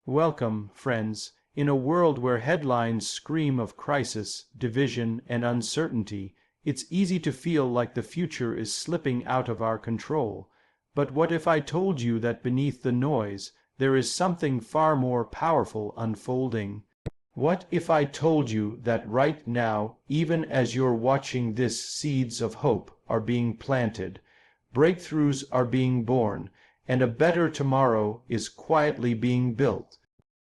Welcome, friends. In a world where headlines scream of crisis, division, and uncertainty, it's easy to feel like the future is slipping out of our control. But what if I told you that beneath the noise, there is something far more powerful unfolding? What if I told you that right now, even as you're watching this, seeds of hope are being planted, breakthroughs are being born, and a better tomorrow is quietly being built?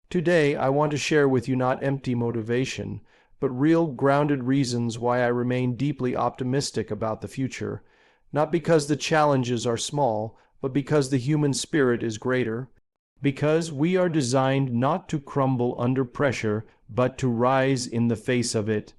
Today, I want to share with you not empty motivation, but real grounded reasons why I remain deeply optimistic about the future. Not because the challenges are small, but because the human spirit is greater. Because we are designed not to crumble under pressure, but to rise in the face of it.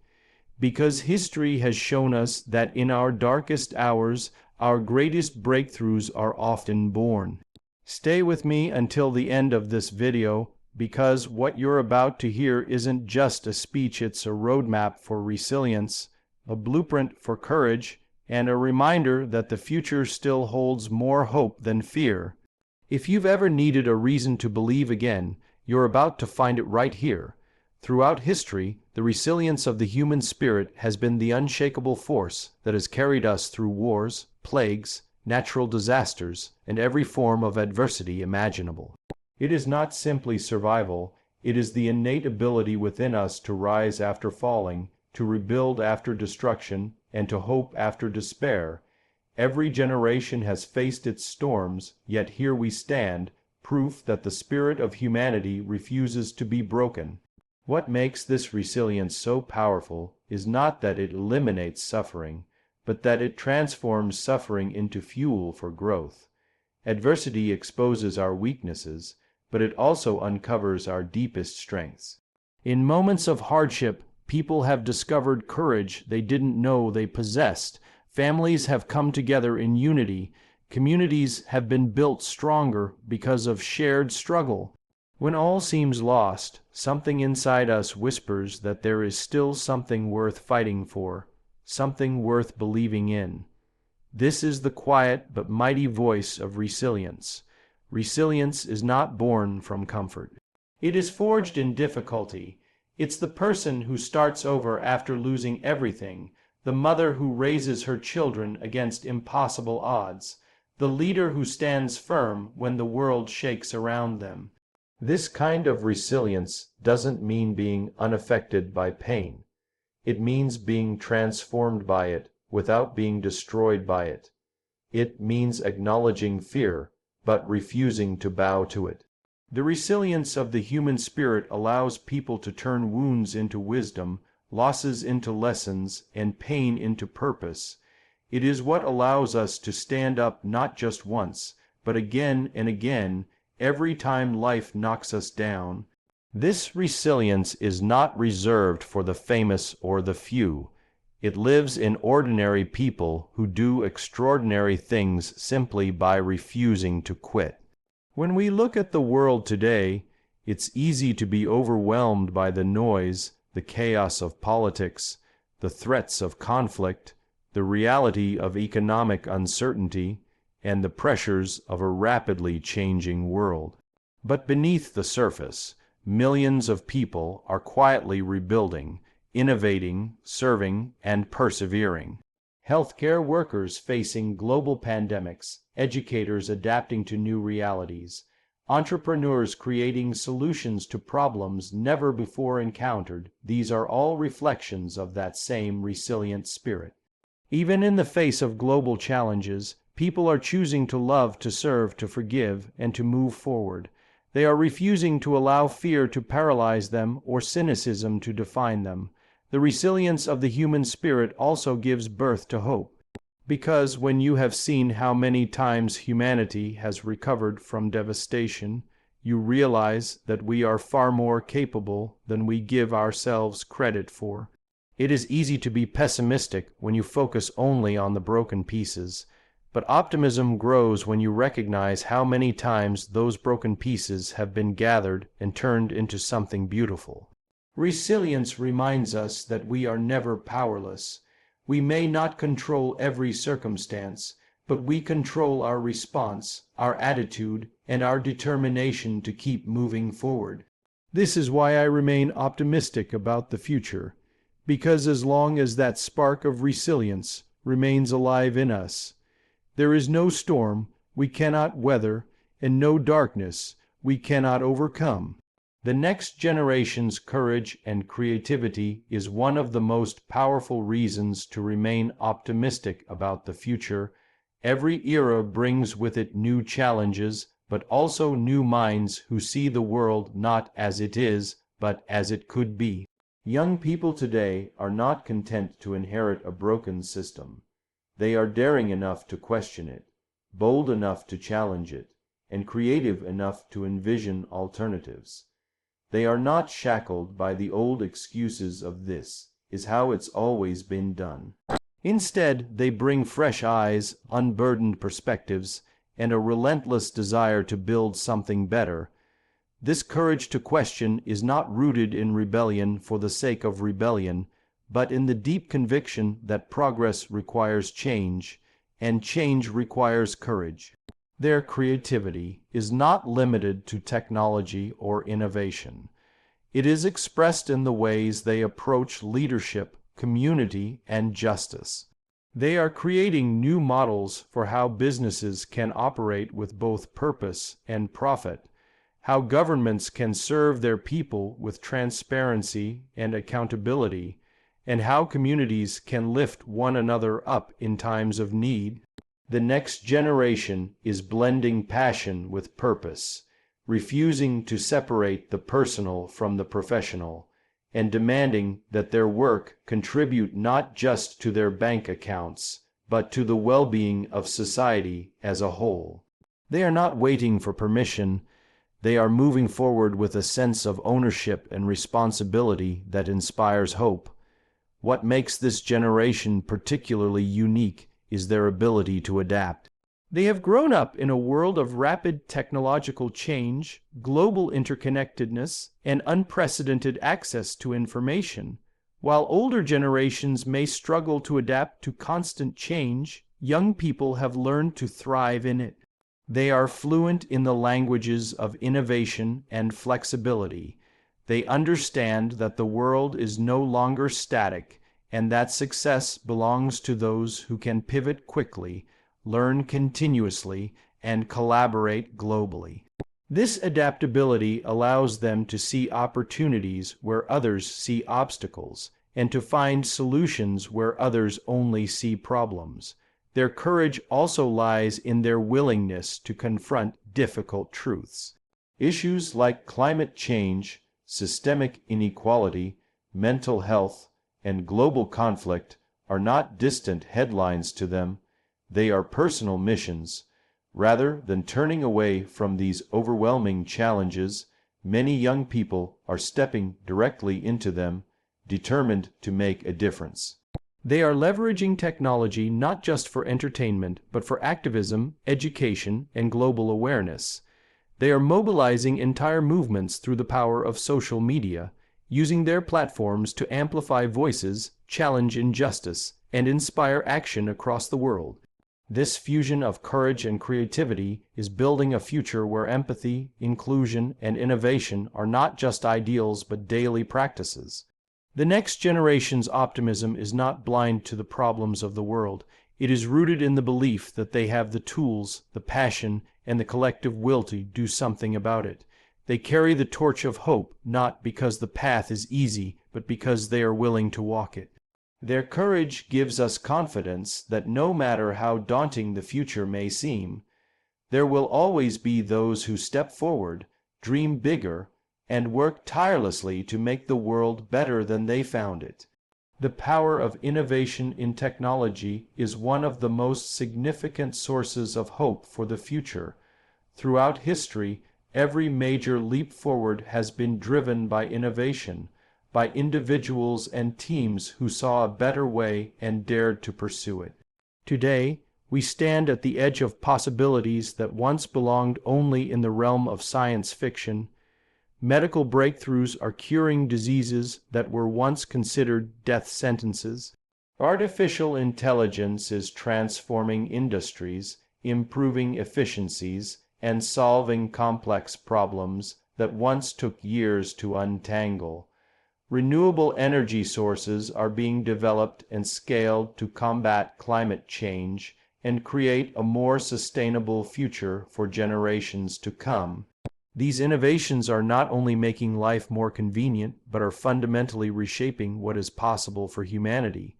Because history has shown us that in our darkest hours, our greatest breakthroughs are often born. Stay with me until the end of this video, because what you're about to hear isn't just a speech, it's a roadmap for resilience, a blueprint for courage, and a reminder that the future still holds more hope than fear. If you've ever needed a reason to believe again, you're about to find it right here. Throughout history, the resilience of the human spirit has been the unshakable force that has carried us through wars, plagues, natural disasters, and every form of adversity imaginable. It is not simply survival, it is the innate ability within us to rise after falling, to rebuild after destruction, and to hope after despair. Every generation has faced its storms, yet here we stand, proof that the spirit of humanity refuses to be broken. What makes this resilience so powerful is not that it eliminates suffering, but that it transforms suffering into fuel for growth. Adversity exposes our weaknesses, but it also uncovers our deepest strengths. In moments of hardship, people have discovered courage they didn't know they possessed. Families have come together in unity. Communities have been built stronger because of shared struggle. When all seems lost, something inside us whispers that there is still something worth fighting for, something worth believing in. This is the quiet but mighty voice of resilience. Resilience is not born from comfort. It is forged in difficulty. It's the person who starts over after losing everything, the mother who raises her children against impossible odds, the leader who stands firm when the world shakes around them. This kind of resilience doesn't mean being unaffected by pain. It means being transformed by it without being destroyed by it. It means acknowledging fear, but refusing to bow to it. The resilience of the human spirit allows people to turn wounds into wisdom, losses into lessons, and pain into purpose. It is what allows us to stand up not just once, but again and again, every time life knocks us down. This resilience is not reserved for the famous or the few. It lives in ordinary people who do extraordinary things simply by refusing to quit. When we look at the world today, it's easy to be overwhelmed by the noise, the chaos of politics, the threats of conflict, the reality of economic uncertainty, and the pressures of a rapidly changing world. But beneath the surface, millions of people are quietly rebuilding, innovating, serving, and persevering. Healthcare workers facing global pandemics, educators adapting to new realities, entrepreneurs creating solutions to problems never before encountered. These are all reflections of that same resilient spirit. Even in the face of global challenges, people are choosing to love, to serve, to forgive, and to move forward. They are refusing to allow fear to paralyze them or cynicism to define them. The resilience of the human spirit also gives birth to hope. Because when you have seen how many times humanity has recovered from devastation, you realize that we are far more capable than we give ourselves credit for. It is easy to be pessimistic when you focus only on the broken pieces, but optimism grows when you recognize how many times those broken pieces have been gathered and turned into something beautiful. Resilience reminds us that we are never powerless. We may not control every circumstance, but we control our response, our attitude, and our determination to keep moving forward. This is why I remain optimistic about the future, because as long as that spark of resilience remains alive in us, there is no storm we cannot weather and no darkness we cannot overcome. The next generation's courage and creativity is one of the most powerful reasons to remain optimistic about the future. Every era brings with it new challenges, but also new minds who see the world not as it is, but as it could be. Young people today are not content to inherit a broken system. They are daring enough to question it, bold enough to challenge it, and creative enough to envision alternatives. They are not shackled by the old excuses of "this is how it's always been done." Instead, they bring fresh eyes, unburdened perspectives, and a relentless desire to build something better. This courage to question is not rooted in rebellion for the sake of rebellion, but in the deep conviction that progress requires change, and change requires courage. Their creativity is not limited to technology or innovation. It is expressed in the ways they approach leadership, community, and justice. They are creating new models for how businesses can operate with both purpose and profit, how governments can serve their people with transparency and accountability, and how communities can lift one another up in times of need. The next generation is blending passion with purpose, refusing to separate the personal from the professional, and demanding that their work contribute not just to their bank accounts, but to the well-being of society as a whole. They are not waiting for permission. They are moving forward with a sense of ownership and responsibility that inspires hope. What makes this generation particularly unique is their ability to adapt. They have grown up in a world of rapid technological change, global interconnectedness, and unprecedented access to information. While older generations may struggle to adapt to constant change, young people have learned to thrive in it. They are fluent in the languages of innovation and flexibility. They understand that the world is no longer static, and that success belongs to those who can pivot quickly, learn continuously, and collaborate globally. This adaptability allows them to see opportunities where others see obstacles, and to find solutions where others only see problems. Their courage also lies in their willingness to confront difficult truths. Issues like climate change, systemic inequality, mental health, and global conflict are not distant headlines to them. They are personal missions. Rather than turning away from these overwhelming challenges, many young people are stepping directly into them, determined to make a difference. They are leveraging technology not just for entertainment, but for activism, education, and global awareness. They are mobilizing entire movements through the power of social media, using their platforms to amplify voices, challenge injustice, and inspire action across the world. This fusion of courage and creativity is building a future where empathy, inclusion, and innovation are not just ideals but daily practices. The next generation's optimism is not blind to the problems of the world. It is rooted in the belief that they have the tools, the passion, and the collective will to do something about it. They carry the torch of hope not because the path is easy, but because they are willing to walk it. Their courage gives us confidence that no matter how daunting the future may seem, there will always be those who step forward, dream bigger, and work tirelessly to make the world better than they found it. The power of innovation in technology is one of the most significant sources of hope for the future. Throughout history, every major leap forward has been driven by innovation, by individuals and teams who saw a better way and dared to pursue it. Today, we stand at the edge of possibilities that once belonged only in the realm of science fiction. Medical breakthroughs are curing diseases that were once considered death sentences. Artificial intelligence is transforming industries, improving efficiencies, and solving complex problems that once took years to untangle. Renewable energy sources are being developed and scaled to combat climate change and create a more sustainable future for generations to come. These innovations are not only making life more convenient, but are fundamentally reshaping what is possible for humanity.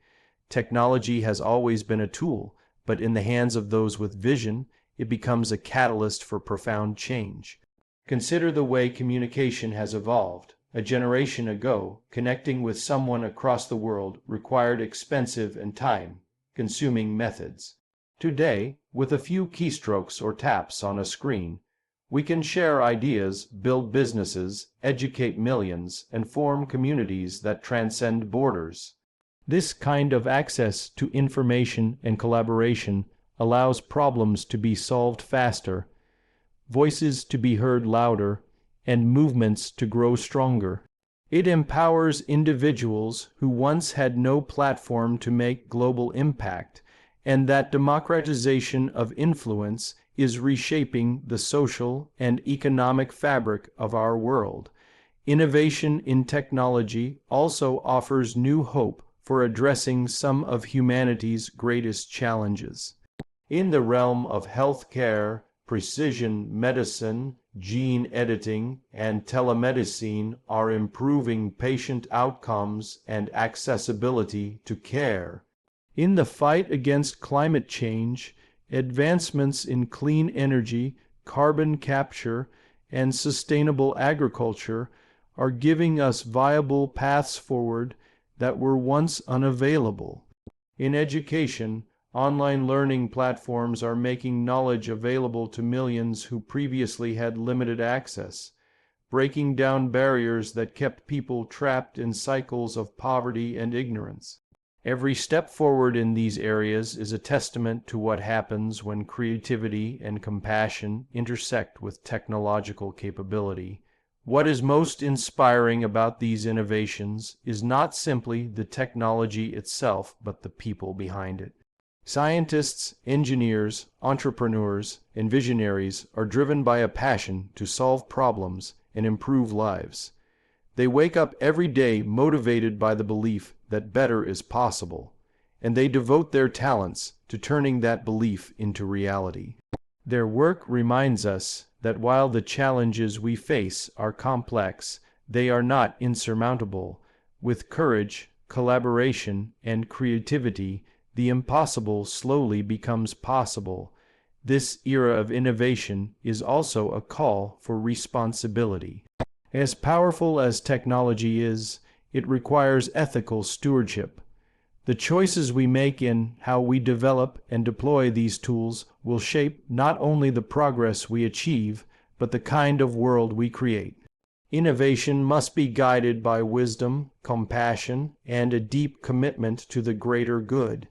Technology has always been a tool, but in the hands of those with vision, it becomes a catalyst for profound change. Consider the way communication has evolved. A generation ago, connecting with someone across the world required expensive and time-consuming methods. Today, with a few keystrokes or taps on a screen, we can share ideas, build businesses, educate millions, and form communities that transcend borders. This kind of access to information and collaboration allows problems to be solved faster, voices to be heard louder, and movements to grow stronger. It empowers individuals who once had no platform to make global impact, and that democratization of influence is reshaping the social and economic fabric of our world. Innovation in technology also offers new hope for addressing some of humanity's greatest challenges. In the realm of healthcare, precision medicine, gene editing, and telemedicine are improving patient outcomes and accessibility to care. In the fight against climate change, advancements in clean energy, carbon capture, and sustainable agriculture are giving us viable paths forward that were once unavailable. In education, online learning platforms are making knowledge available to millions who previously had limited access, breaking down barriers that kept people trapped in cycles of poverty and ignorance. Every step forward in these areas is a testament to what happens when creativity and compassion intersect with technological capability. What is most inspiring about these innovations is not simply the technology itself, but the people behind it. Scientists, engineers, entrepreneurs, and visionaries are driven by a passion to solve problems and improve lives. They wake up every day motivated by the belief that better is possible, and they devote their talents to turning that belief into reality. Their work reminds us that while the challenges we face are complex, they are not insurmountable. With courage, collaboration, and creativity, the impossible slowly becomes possible. This era of innovation is also a call for responsibility. As powerful as technology is, it requires ethical stewardship. The choices we make in how we develop and deploy these tools will shape not only the progress we achieve, but the kind of world we create. Innovation must be guided by wisdom, compassion, and a deep commitment to the greater good.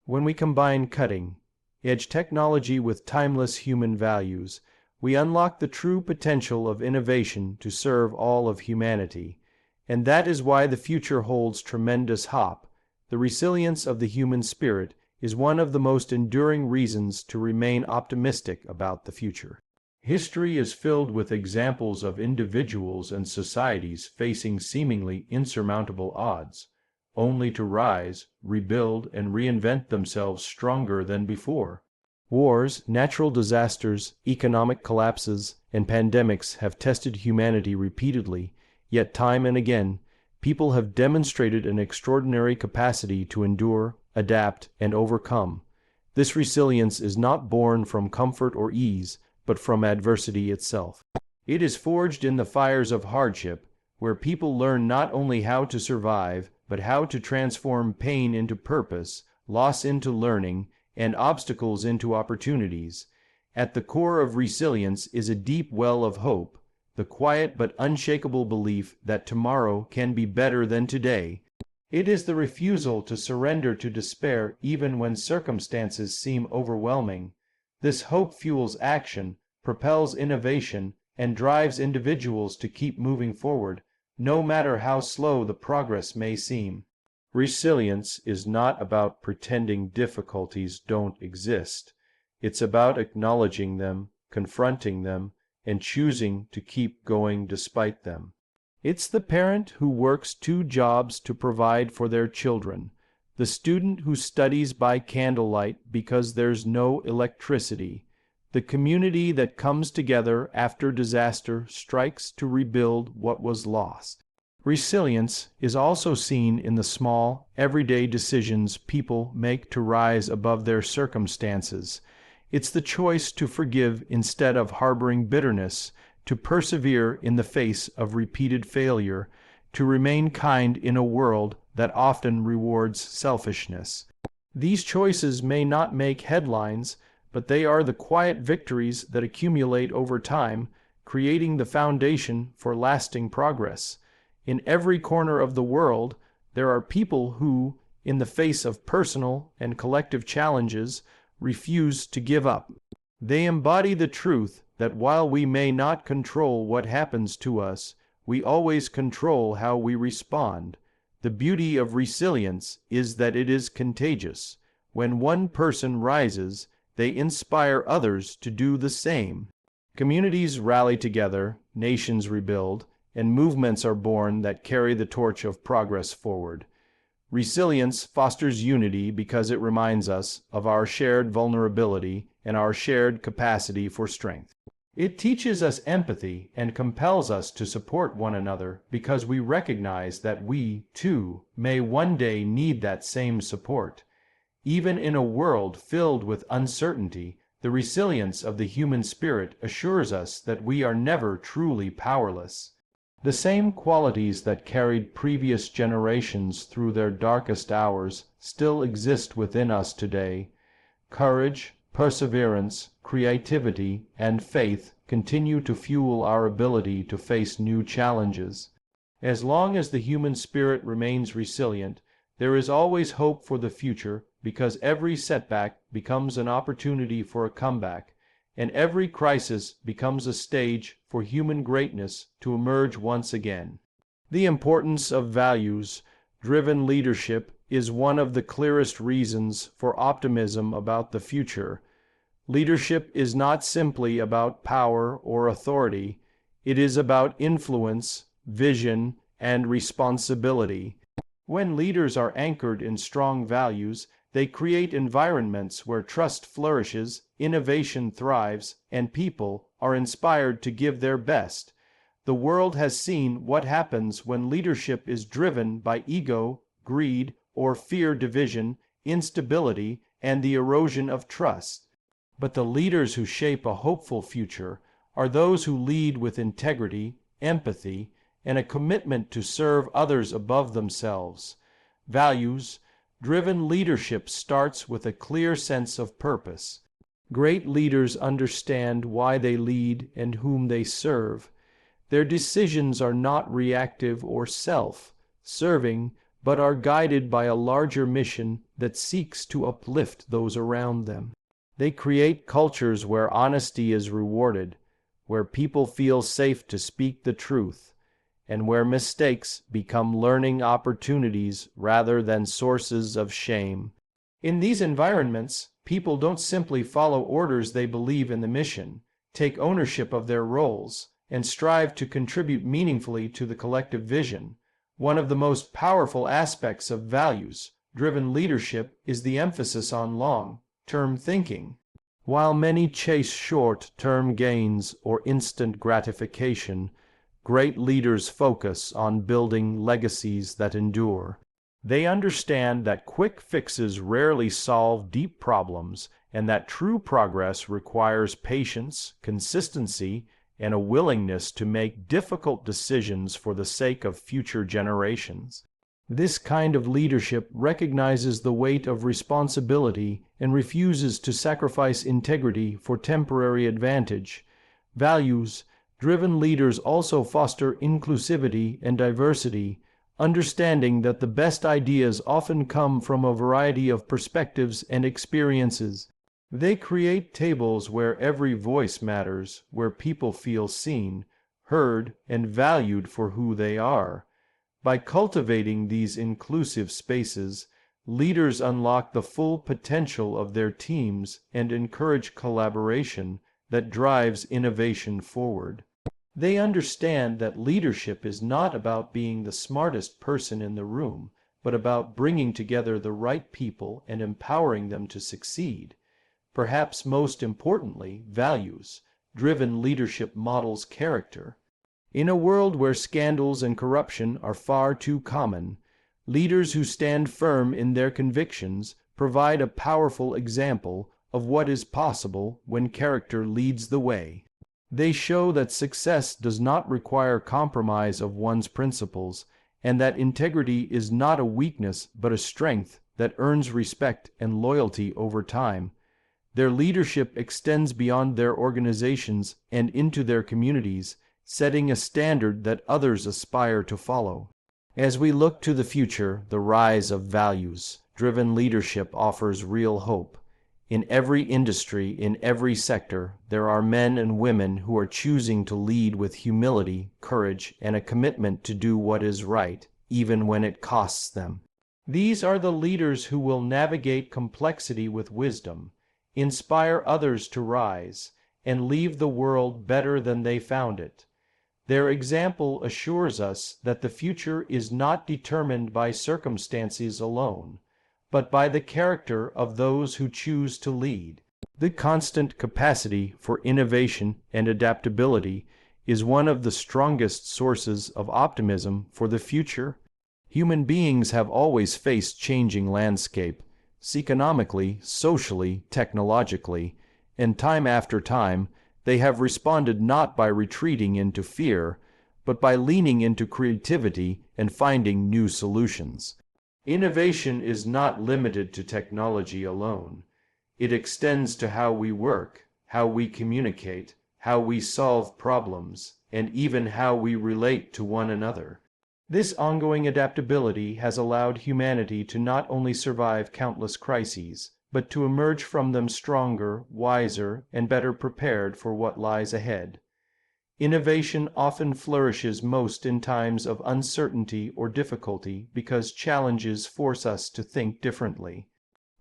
When we combine cutting-edge technology with timeless human values, we unlock the true potential of innovation to serve all of humanity. And that is why the future holds tremendous hope. The resilience of the human spirit is one of the most enduring reasons to remain optimistic about the future. History is filled with examples of individuals and societies facing seemingly insurmountable odds, only to rise, rebuild, and reinvent themselves stronger than before. Wars, natural disasters, economic collapses, and pandemics have tested humanity repeatedly, yet time and again, people have demonstrated an extraordinary capacity to endure, adapt, and overcome. This resilience is not born from comfort or ease, but from adversity itself. It is forged in the fires of hardship, where people learn not only how to survive, but how to transform pain into purpose, loss into learning, and obstacles into opportunities. At the core of resilience is a deep well of hope, the quiet but unshakable belief that tomorrow can be better than today. It is the refusal to surrender to despair even when circumstances seem overwhelming. This hope fuels action, propels innovation, and drives individuals to keep moving forward, no matter how slow the progress may seem. Resilience is not about pretending difficulties don't exist. It's about acknowledging them, confronting them, and choosing to keep going despite them. It's the parent who works 2 jobs to provide for their children, the student who studies by candlelight because there's no electricity, the community that comes together after disaster strikes to rebuild what was lost. Resilience is also seen in the small, everyday decisions people make to rise above their circumstances. It's the choice to forgive instead of harboring bitterness, to persevere in the face of repeated failure, to remain kind in a world that often rewards selfishness. These choices may not make headlines, but they are the quiet victories that accumulate over time, creating the foundation for lasting progress. In every corner of the world, there are people who, in the face of personal and collective challenges, refuse to give up. They embody the truth that while we may not control what happens to us, we always control how we respond. The beauty of resilience is that it is contagious. When one person rises, they inspire others to do the same. Communities rally together, nations rebuild, and movements are born that carry the torch of progress forward. Resilience fosters unity because it reminds us of our shared vulnerability and our shared capacity for strength. It teaches us empathy and compels us to support one another because we recognize that we, too, may one day need that same support. Even in a world filled with uncertainty, the resilience of the human spirit assures us that we are never truly powerless. The same qualities that carried previous generations through their darkest hours still exist within us today. Courage, perseverance, creativity, and faith continue to fuel our ability to face new challenges. As long as the human spirit remains resilient, there is always hope for the future because every setback becomes an opportunity for a comeback, and every crisis becomes a stage for human greatness to emerge once again. The importance of values-driven leadership is one of the clearest reasons for optimism about the future. Leadership is not simply about power or authority. It is about influence, vision, and responsibility. When leaders are anchored in strong values, they create environments where trust flourishes, innovation thrives, and people are inspired to give their best. The world has seen what happens when leadership is driven by ego, greed, or fear division, instability, and the erosion of trust. But the leaders who shape a hopeful future are those who lead with integrity, empathy, and a commitment to serve others above themselves. Values-driven leadership starts with a clear sense of purpose. Great leaders understand why they lead and whom they serve. Their decisions are not reactive or self-serving, but are guided by a larger mission that seeks to uplift those around them. They create cultures where honesty is rewarded, where people feel safe to speak the truth, and where mistakes become learning opportunities rather than sources of shame. In these environments, people don't simply follow orders, they believe in the mission, take ownership of their roles, and strive to contribute meaningfully to the collective vision. One of the most powerful aspects of values-driven leadership is the emphasis on long-term thinking. While many chase short-term gains or instant gratification, great leaders focus on building legacies that endure. They understand that quick fixes rarely solve deep problems and that true progress requires patience, consistency, and a willingness to make difficult decisions for the sake of future generations. This kind of leadership recognizes the weight of responsibility and refuses to sacrifice integrity for temporary advantage. Values-driven leaders also foster inclusivity and diversity, understanding that the best ideas often come from a variety of perspectives and experiences. They create tables where every voice matters, where people feel seen, heard, and valued for who they are. By cultivating these inclusive spaces, leaders unlock the full potential of their teams and encourage collaboration that drives innovation forward. They understand that leadership is not about being the smartest person in the room, but about bringing together the right people and empowering them to succeed. Perhaps most importantly, values-driven leadership models character. In a world where scandals and corruption are far too common, leaders who stand firm in their convictions provide a powerful example of what is possible when character leads the way. They show that success does not require compromise of one's principles, and that integrity is not a weakness but a strength that earns respect and loyalty over time. Their leadership extends beyond their organizations and into their communities, setting a standard that others aspire to follow. As we look to the future, the rise of values-driven leadership offers real hope. In every industry, in every sector, there are men and women who are choosing to lead with humility, courage, and a commitment to do what is right, even when it costs them. These are the leaders who will navigate complexity with wisdom, inspire others to rise, and leave the world better than they found it. Their example assures us that the future is not determined by circumstances alone, but by the character of those who choose to lead. The constant capacity for innovation and adaptability is one of the strongest sources of optimism for the future. Human beings have always faced changing landscape, economically, socially, technologically, and time after time, they have responded not by retreating into fear, but by leaning into creativity and finding new solutions. Innovation is not limited to technology alone. It extends to how we work, how we communicate, how we solve problems, and even how we relate to one another. This ongoing adaptability has allowed humanity to not only survive countless crises, but to emerge from them stronger, wiser, and better prepared for what lies ahead. Innovation often flourishes most in times of uncertainty or difficulty because challenges force us to think differently.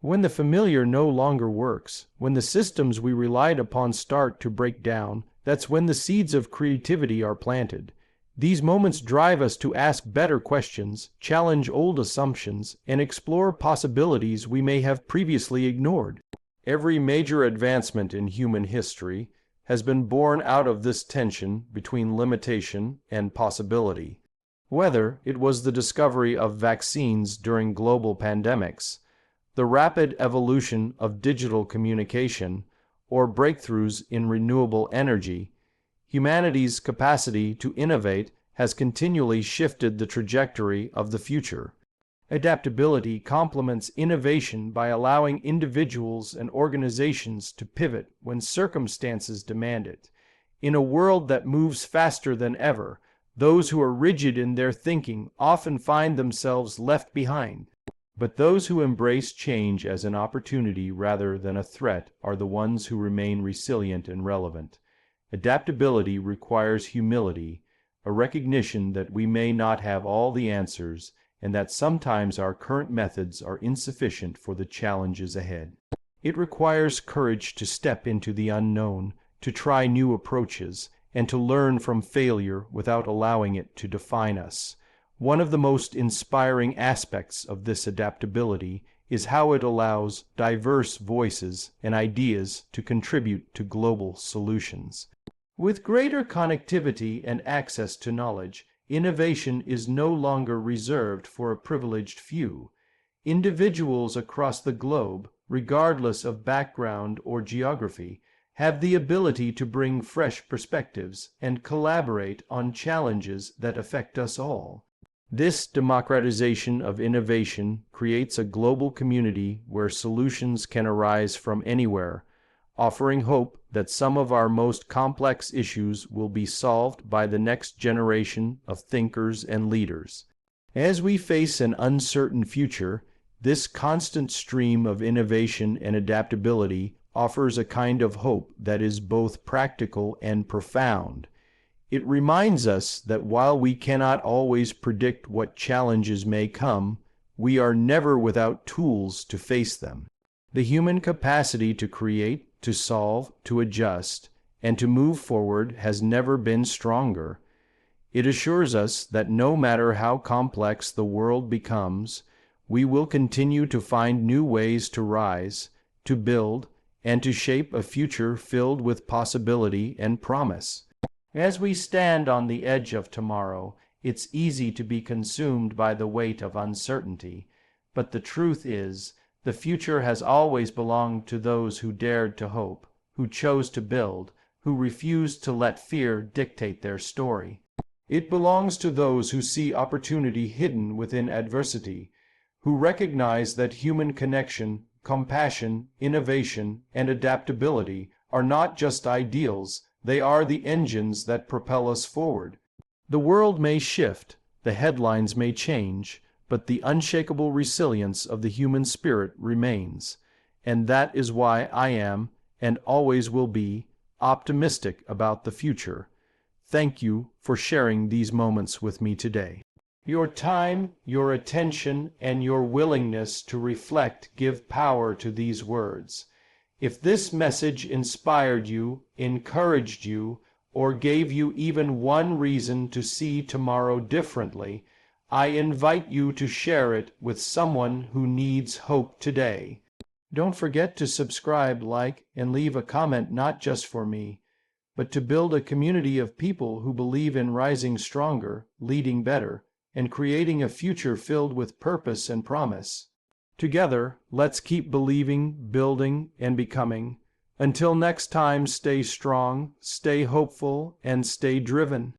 When the familiar no longer works, when the systems we relied upon start to break down, that's when the seeds of creativity are planted. These moments drive us to ask better questions, challenge old assumptions, and explore possibilities we may have previously ignored. Every major advancement in human history has been born out of this tension between limitation and possibility. Whether it was the discovery of vaccines during global pandemics, the rapid evolution of digital communication, or breakthroughs in renewable energy, humanity's capacity to innovate has continually shifted the trajectory of the future. Adaptability complements innovation by allowing individuals and organizations to pivot when circumstances demand it. In a world that moves faster than ever, those who are rigid in their thinking often find themselves left behind. But those who embrace change as an opportunity rather than a threat are the ones who remain resilient and relevant. Adaptability requires humility, a recognition that we may not have all the answers, and that sometimes our current methods are insufficient for the challenges ahead. It requires courage to step into the unknown, to try new approaches, and to learn from failure without allowing it to define us. One of the most inspiring aspects of this adaptability is how it allows diverse voices and ideas to contribute to global solutions. With greater connectivity and access to knowledge, innovation is no longer reserved for a privileged few. Individuals across the globe, regardless of background or geography, have the ability to bring fresh perspectives and collaborate on challenges that affect us all. This democratization of innovation creates a global community where solutions can arise from anywhere, offering hope that some of our most complex issues will be solved by the next generation of thinkers and leaders. As we face an uncertain future, this constant stream of innovation and adaptability offers a kind of hope that is both practical and profound. It reminds us that while we cannot always predict what challenges may come, we are never without tools to face them. The human capacity to create, to solve, to adjust, and to move forward has never been stronger. It assures us that no matter how complex the world becomes, we will continue to find new ways to rise, to build, and to shape a future filled with possibility and promise. As we stand on the edge of tomorrow, it's easy to be consumed by the weight of uncertainty. But the truth is, the future has always belonged to those who dared to hope, who chose to build, who refused to let fear dictate their story. It belongs to those who see opportunity hidden within adversity, who recognize that human connection, compassion, innovation, and adaptability are not just ideals, they are the engines that propel us forward. The world may shift, the headlines may change, but the unshakable resilience of the human spirit remains. And that is why I am, and always will be, optimistic about the future. Thank you for sharing these moments with me today. Your time, your attention, and your willingness to reflect give power to these words. If this message inspired you, encouraged you, or gave you even one reason to see tomorrow differently, I invite you to share it with someone who needs hope today. Don't forget to subscribe, like, and leave a comment not just for me, but to build a community of people who believe in rising stronger, leading better, and creating a future filled with purpose and promise. Together, let's keep believing, building, and becoming. Until next time, stay strong, stay hopeful, and stay driven.